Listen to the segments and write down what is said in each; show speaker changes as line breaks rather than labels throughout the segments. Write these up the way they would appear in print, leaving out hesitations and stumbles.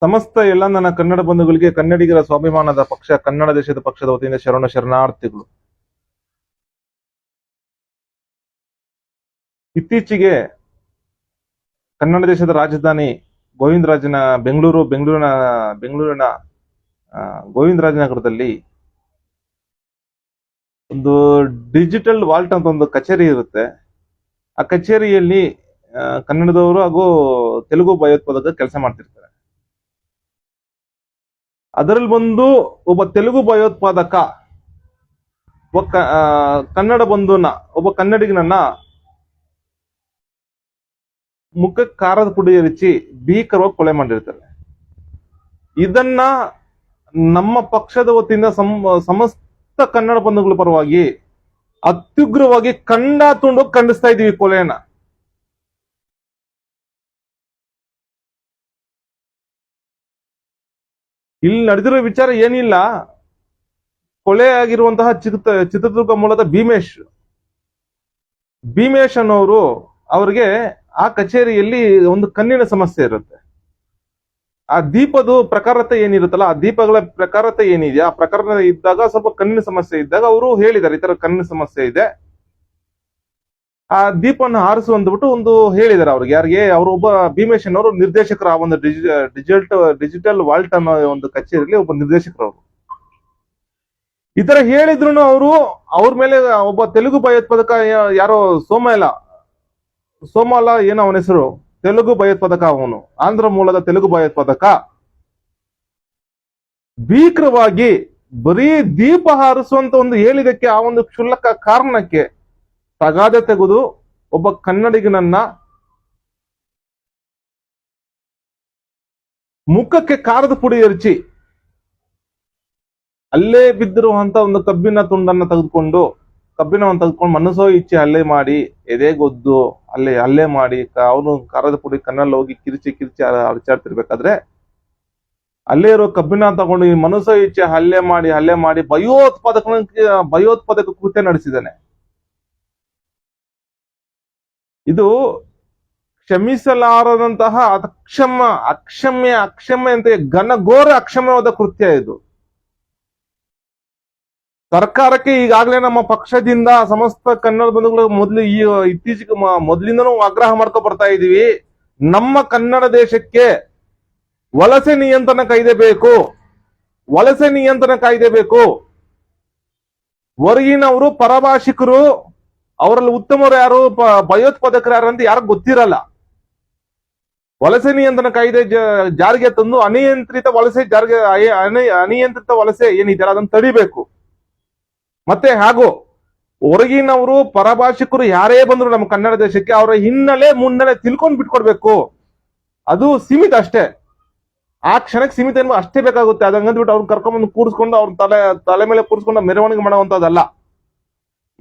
ಸಮಸ್ತ ಎಲ್ಲ ನನ್ನ ಕನ್ನಡ ಬಂಧುಗಳಿಗೆ ಕನ್ನಡಿಗರ ಸ್ವಾಭಿಮಾನದ ಪಕ್ಷ ಕನ್ನಡ ದೇಶದ ಪಕ್ಷದ ವತಿಯಿಂದ ಶರಣಾರ್ಥಿಗಳು. ಇತ್ತೀಚೆಗೆ ಕನ್ನಡ ದೇಶದ ರಾಜಧಾನಿ ಬೆಂಗಳೂರಿನ ಗೋವಿಂದರಾಜನಗರದಲ್ಲಿ ಒಂದು ಡಿಜಿಟಲ್ ವಾಲ್ಟ್ ಅಂತ ಒಂದು ಕಚೇರಿ ಇರುತ್ತೆ. ಆ ಕಚೇರಿಯಲ್ಲಿ ಕನ್ನಡದವರು ಹಾಗೂ ತೆಲುಗು ಭಯೋತ್ಪಾದಕ ಕೆಲಸ ಮಾಡ್ತಿರ್ತಾರೆ. ಅದರಲ್ಲಿ ಒಬ್ಬ ತೆಲುಗು ಭಯೋತ್ಪಾದಕ ಕನ್ನಡ ಒಬ್ಬ ಕನ್ನಡಿಗನನ್ನ ಮುಖಕ್ಕೆ ಖಾರದ ಪುಡಿ ಎರಚಿ ಭೀಕರವಾಗಿ ಕೊಲೆ ಮಾಡಿರ್ತಾರೆ. ಇದನ್ನ ನಮ್ಮ ಪಕ್ಷದ ವತಿಯಿಂದ ಸಮಸ್ತ ಕನ್ನಡ ಬಂಧುಗಳ ಪರವಾಗಿ ಅತ್ಯುಗ್ರವಾಗಿ ಖಂಡಿಸ್ತಾ ಇದೀವಿ ಕೊಲೆಯನ್ನ. ಇಲ್ಲಿ ನಡೆದಿರೋ ವಿಚಾರ ಏನಿಲ್ಲ. ಕೊಲೆ ಆಗಿರುವಂತಹ ಚಿತ್ರದುರ್ಗ ಮೂಲದ ಭೀಮೇಶ್ ಅನ್ನೋರು, ಅವರಿಗೆ ಆ ಕಚೇರಿಯಲ್ಲಿ ಒಂದು ಕಣ್ಣಿನ ಸಮಸ್ಯೆ ಇರುತ್ತೆ. ಆ ದೀಪದ ಪ್ರಕಾರತೆ ಏನಿರುತ್ತಲ್ಲ, ಆ ದೀಪಗಳ ಪ್ರಕಾರತೆ ಏನಿದೆ, ಆ ಪ್ರಕಾರ ಇದ್ದಾಗ ಸ್ವಲ್ಪ ಕಣ್ಣಿನ ಸಮಸ್ಯೆ ಇದ್ದಾಗ ಅವರು ಹೇಳಿದ್ದಾರೆ ಈ ತರ ಕಣ್ಣಿನ ಸಮಸ್ಯೆ ಇದೆ, ಆ ದೀಪವನ್ನು ಹಾರಿಸು ಅಂದ್ಬಿಟ್ಟು ಒಂದು ಹೇಳಿದ್ದಾರೆ ಅವ್ರಿಗೆ. ಯಾರಿಗೆ? ಅವರು ಒಬ್ಬ ಭೀಮೇಶ್ ಅನ್ನೋರು ನಿರ್ದೇಶಕರು. ಆ ಒಂದು ಡಿಜಿಟಲ್ ವಾಲ್ಟ್ ಅನ್ನೋ ಒಂದು ಕಚೇರಿಯಲ್ಲಿ ಒಬ್ಬ ನಿರ್ದೇಶಕರು. ಈ ತರ ಹೇಳಿದ್ರು ಅವ್ರ ಮೇಲೆ ಒಬ್ಬ ತೆಲುಗು ಭಯೋತ್ಪಾದಕ, ಯಾರೋ ಸೋಮಾಲ ಏನೋ ಅವನ ಹೆಸರು, ತೆಲುಗು ಭಯೋತ್ಪಾದಕ, ಅವನು ಆಂಧ್ರ ಮೂಲದ ತೆಲುಗು ಭಯೋತ್ಪಾದಕ, ಭೀಕರವಾಗಿ ಬರೀ ದೀಪ ಹಾರಿಸುವಂತ ಒಂದು ಹೇಳಿದಕ್ಕೆ, ಆ ಒಂದು ಕ್ಷುಲ್ಲಕ ಕಾರಣಕ್ಕೆ ತಗಾದೆ ತೆಗೆದು ಒಬ್ಬ ಕನ್ನಡಿಗನನ್ನ ಮುಖಕ್ಕೆ ಖಾರದ ಪುಡಿ ಎರಚಿ ಅಲ್ಲೇ ಬಿದ್ದಿರುವಂತ ಒಂದು ಕಬ್ಬಿಣವನ್ನು ತೆಗೆದುಕೊಂಡು ಮನಸೋ ಇಚ್ಛೆ ಹಲ್ಲೆ ಮಾಡಿ, ಎದೆಗೊದ್ದು ಹಲ್ಲೆ ಮಾಡಿ, ಅವನು ಖಾರದ ಪುಡಿ ಕಣ್ಣಲ್ಲಿ ಹೋಗಿ ಕಿರಿಚಿ ಅರಚಾಡ್ತಿರ್ಬೇಕಾದ್ರೆ ಅಲ್ಲೇ ಇರೋ ಕಬ್ಬಿಣ ತಗೊಂಡು ಈ ಮನಸೋ ಇಚ್ಛೆ ಹಲ್ಲೆ ಮಾಡಿ ಭಯೋತ್ಪಾದಕ ಕೃತ್ಯ ನಡೆಸಿದ್ದಾನೆ. ಇದು ಕ್ಷಮಿಸಲಾರದಂತಹ ಅಕ್ಷಮ್ಯ ಅಂತ ಘನಘೋರ ಅಕ್ಷಮ್ಯವಾದ ಕೃತ್ಯ ಇದು. ಸರ್ಕಾರಕ್ಕೆ ಈಗಾಗಲೇ ನಮ್ಮ ಪಕ್ಷದಿಂದ ಸಮಸ್ತ ಕನ್ನಡ ಬಂಧುಗಳು ಇತ್ತೀಚೆಗೆ ಮೊದಲಿಂದನೂ ಆಗ್ರಹ ಮಾಡ್ಕೊ ಬರ್ತಾ ಇದೀವಿ. ನಮ್ಮ ಕನ್ನಡ ದೇಶಕ್ಕೆ ವಲಸೆ ನಿಯಂತ್ರಣ ಕಾಯ್ದೆ ಬೇಕು. ಹೊರಗಿನವರು, ಪರಭಾಷಿಕರು, ಅವರಲ್ಲಿ ಉತ್ತಮರು ಯಾರು, ಭಯೋತ್ಪಾದಕರು ಯಾರು ಅಂತ ಯಾರು ಗೊತ್ತಿರಲ್ಲ. ವಲಸೆ ನಿಯಂತ್ರಣ ಕಾಯ್ದೆ ಜಾರಿಗೆ ತಂದು ಅನಿಯಂತ್ರಿತ ವಲಸೆ ಏನಿದೆ ಅದನ್ನು ತಡಿಬೇಕು. ಮತ್ತೆ ಹಾಗೂ ಹೊರಗಿನವರು, ಪರಭಾಷಿಕರು ಯಾರೇ ಬಂದ್ರು ನಮ್ಮ ಕನ್ನಡ ದೇಶಕ್ಕೆ ಅವರ ಮುನ್ನೆಲೆ ತಿಳ್ಕೊಂಡು ಬಿಟ್ಕೊಡ್ಬೇಕು. ಅದು ಸೀಮಿತ ಅಷ್ಟೇ, ಆ ಕ್ಷಣಕ್ಕೆ ಸೀಮಿತ ಅಷ್ಟೇ ಬೇಕಾಗುತ್ತೆ. ಅದಂಗಂದ್ಬಿಟ್ಟು ಅವ್ರನ್ನ ಕರ್ಕೊಂಡ್ಬಂದು ಕೂರಿಸ್ಕೊಂಡು ಅವ್ರ ತಲೆ ಮೇಲೆ ಕೂರಿಸ್ಕೊಂಡು ಮೆರವಣಿಗೆ ಮಾಡುವಂತದ್ದಲ್ಲ.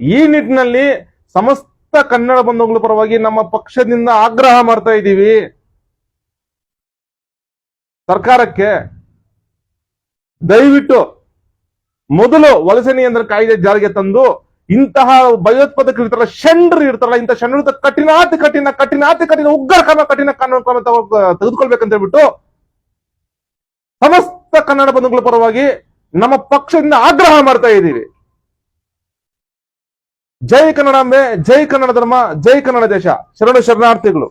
ಈ ನಿಟ್ಟಿನಲ್ಲಿ ಸಮಸ್ತ ಕನ್ನಡ ಬಂಧುಗಳ ಪರವಾಗಿ ನಮ್ಮ ಪಕ್ಷದಿಂದ ಆಗ್ರಹ ಮಾಡ್ತಾ ಇದ್ದೀವಿ ಸರ್ಕಾರಕ್ಕೆ. ದಯವಿಟ್ಟು ಮೊದಲು ವಲಸೆ ನಿಯಂತ್ರಣ ಕಾಯ್ದೆ ಜಾರಿಗೆ ತಂದು ಇಂತಹ ಭಯೋತ್ಪಾದಕರು ಇರ್ತಾರಲ್ಲ, ಇಂಥ ಷಂಡ್ರ ಕಠಿಣ ಉಗ್ರ ಕಠಿಣ ಕಾನೂನು ತೆಗೆದುಕೊಳ್ಬೇಕಂತ ಹೇಳ್ಬಿಟ್ಟು ಸಮಸ್ತ ಕನ್ನಡ ಬಂಧುಗಳ ಪರವಾಗಿ ನಮ್ಮ ಪಕ್ಷದಿಂದ ಆಗ್ರಹ ಮಾಡ್ತಾ ಇದ್ದೀವಿ. ಜೈ ಕನ್ನಡಾಂಬೆ, ಜೈ ಕನ್ನಡ ಧರ್ಮ, ಜೈ ಕನ್ನಡ ದೇಶ. ಶರಣಾರ್ಥಿಗಳು.